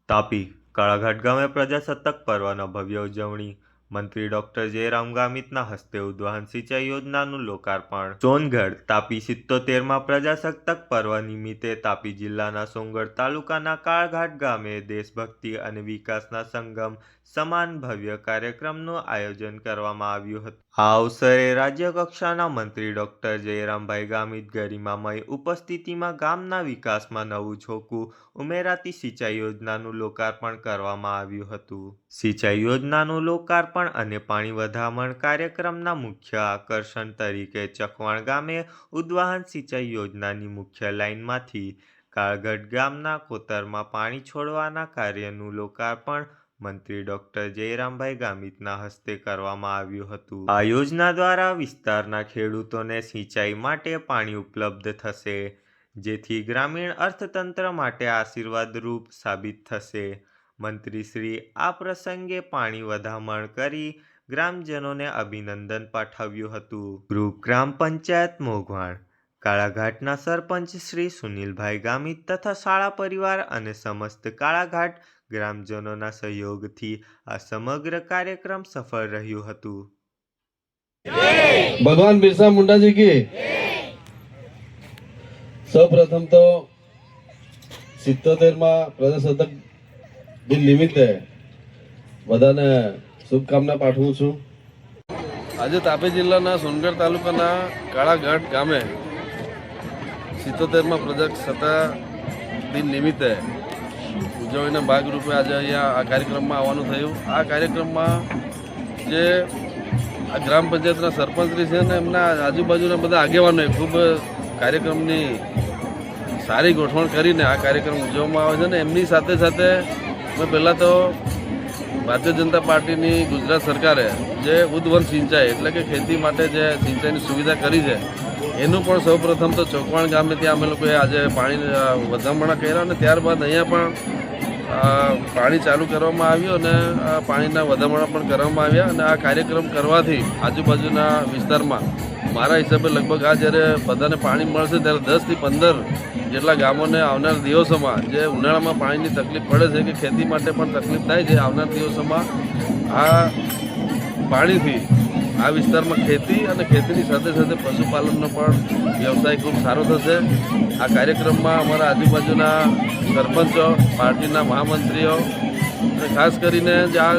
તાપી કાળાઘાટ ગામે પ્રજાસત્તાક પર્વના ભવ્ય ઉજવણી. મંત્રી ડોક્ટર જયરામ ગામિતના હસ્તે ઉદ્વહન સિંચાઈ યોજનાનું લોકાર્પણ. સોનગઢ તાપી 77માં પ્રજાસત્તાક પર્વ નિમિત્તે તાપી જિલ્લાના સોનગઢ તાલુકાના કાળાઘાટ ગામે દેશભક્તિ અને વિકાસના સંગમ સમાન ભવ્ય કાર્યક્રમનું આયોજન કરવામાં આવ્યું હતું. આ અવસરે રાજ્ય કક્ષાના મંત્રી ડોક્ટર જયરામભાઈ ગામિત ગરિમામય ઉપસ્થિતિમાં ગામના વિકાસમાં નવું ઝોકું ઉમેરાતી સિંચાઈ યોજનાનું લોકાર્પણ કરવામાં આવ્યું હતું. સિંચાઈ યોજનાનું લોકાર્પણ અને પાણી વધામણ કાર્યક્રમના મુખ્ય આકર્ષણ તરીકે ચકવાણ ગામે ઉદ્વહન સિંચાઈ યોજનાની મુખ્ય લાઇનમાંથી કાળાઘાટ ગામના કોતરમાં પાણી છોડવાના કાર્યનું લોકાર્પણ મંત્રી ડોક્ટર જયરામભાઈ ગામિતના હસ્તે કરવામાં આવ્યું હતું. આ યોજના દ્વારા વિસ્તારના ખેડૂતોને સિંચાઈ માટે પાણી ઉપલબ્ધ થશે, જેથી ગ્રામીણ અર્થતંત્ર માટે આશીર્વાદરૂપ સાબિત થશે. મંત્રીશ્રી આ પ્રસંગે પાણી વધામણ કરી ગ્રામજનોને અભિનંદન પાઠવ્યું હતું. ગ્રુપ ગ્રામ પંચાયત મોગવાણ કાળાઘાટના સરપંચ શ્રી સુનિલભાઈ ગામિત તથા શાળા પરિવાર અને સમસ્ત કાળાઘાટ ગ્રામજનોના સહયોગથી આ સમગ્ર કાર્યક્રમ સફળ રહ્યું હતું. ભગવાન બિરસા મુંડાજી કી સૌપ્રથમ તો 77માં પ્રજાસત્તાક દિન નિમિત્તે બધાને શુભકામના પાઠવું છું. આજે તાપી જિલ્લાના સોનગઢ તાલુકાના કાળાઘાટ ગામે 77માં પ્રજાસત્તાક દિન નિમિત્તે ઉજવણીના ભાગરૂપે આજે અહીંયા આ કાર્યક્રમમાં આવવાનું થયું. આ કાર્યક્રમમાં જે આ ગ્રામ પંચાયતના સરપંચશ્રી છે ને એમના આજુબાજુના બધા આગેવાનોએ ખૂબ કાર્યક્રમની સારી ગોઠવણ કરીને આ કાર્યક્રમ ઉજવવામાં આવે છે ને એમની સાથે સાથે મેં પહેલાં તો ભારતીય જનતા પાર્ટીની ગુજરાત સરકારે જે ઉદ્વહન સિંચાઈ એટલે કે ખેતી માટે જે સિંચાઈની સુવિધા કરી છે એનું પણ સૌપ્રથમ તો ચોકવાણ ગામે ત્યાં અમે લોકોએ આજે પાણી વધામણા કર્યા અને ત્યારબાદ અહીંયા પણ પાણી ચાલુ કરવામાં આવ્યું અને પાણીના વધામણા પણ કરવામાં આવ્યા અને આ કાર્યક્રમ કરવાથી આજુબાજુના વિસ્તારમાં મારા હિસાબે લગભગ આ જ્યારે બધાને પાણી મળશે ત્યારે 10 થી 15 જેટલા ગામોને આવનાર દિવસોમાં જે ઉનાળામાં પાણીની તકલીફ પડે છે કે ખેતી માટે પણ તકલીફ થાય છે, આવનાર દિવસોમાં આ પાણીથી આ વિસ્તારમાં ખેતી અને ખેતીની સાથે સાથે પશુપાલનનો પણ વ્યવસાય ખૂબ સારો થશે. આ કાર્યક્રમમાં અમારા આજુબાજુના સરપંચો, પાર્ટીના મહામંત્રીઓ અને ખાસ કરીને જે આ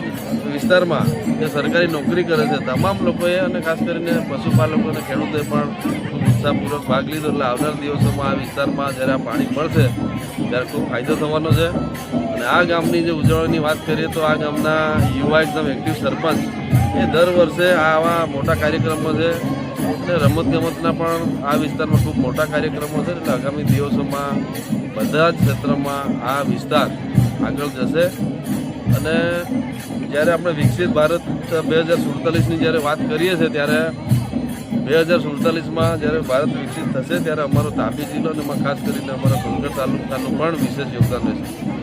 વિસ્તારમાં જે સરકારી નોકરી કરે છે તમામ લોકોએ અને ખાસ કરીને પશુપાલકો અને ખેડૂતોએ પણ ખૂબ ઉત્સાહપૂર્વક ભાગ લીધો. એટલે આવનાર દિવસોમાં આ વિસ્તારમાં જ્યારે આ પાણી મળશે ત્યારે ખૂબ ફાયદો થવાનો છે. અને આ ગામની જે ઉજવણીની વાત કરીએ તો આ ગામના યુવા એકદમ એક્ટિવ સરપંચ એ દર વર્ષે આવા મોટા કાર્યક્રમો છે અને રમતગમતના પણ આ વિસ્તારમાં ખૂબ મોટા કાર્યક્રમો છે. એટલે આગામી દિવસોમાં બધા જ ક્ષેત્રમાં આ વિસ્તાર આગળ જશે. અને જ્યારે આપણે વિકસિત ભારત 2047ની જ્યારે વાત કરીએ છીએ ત્યારે 2047માં જ્યારે ભારત વિકસિત થશે ત્યારે અમારો તાપી જિલ્લો અને ખાસ કરીને અમારા સોનગઢ તાલુકાનું પણ વિશેષ યોગદાન રહેશે.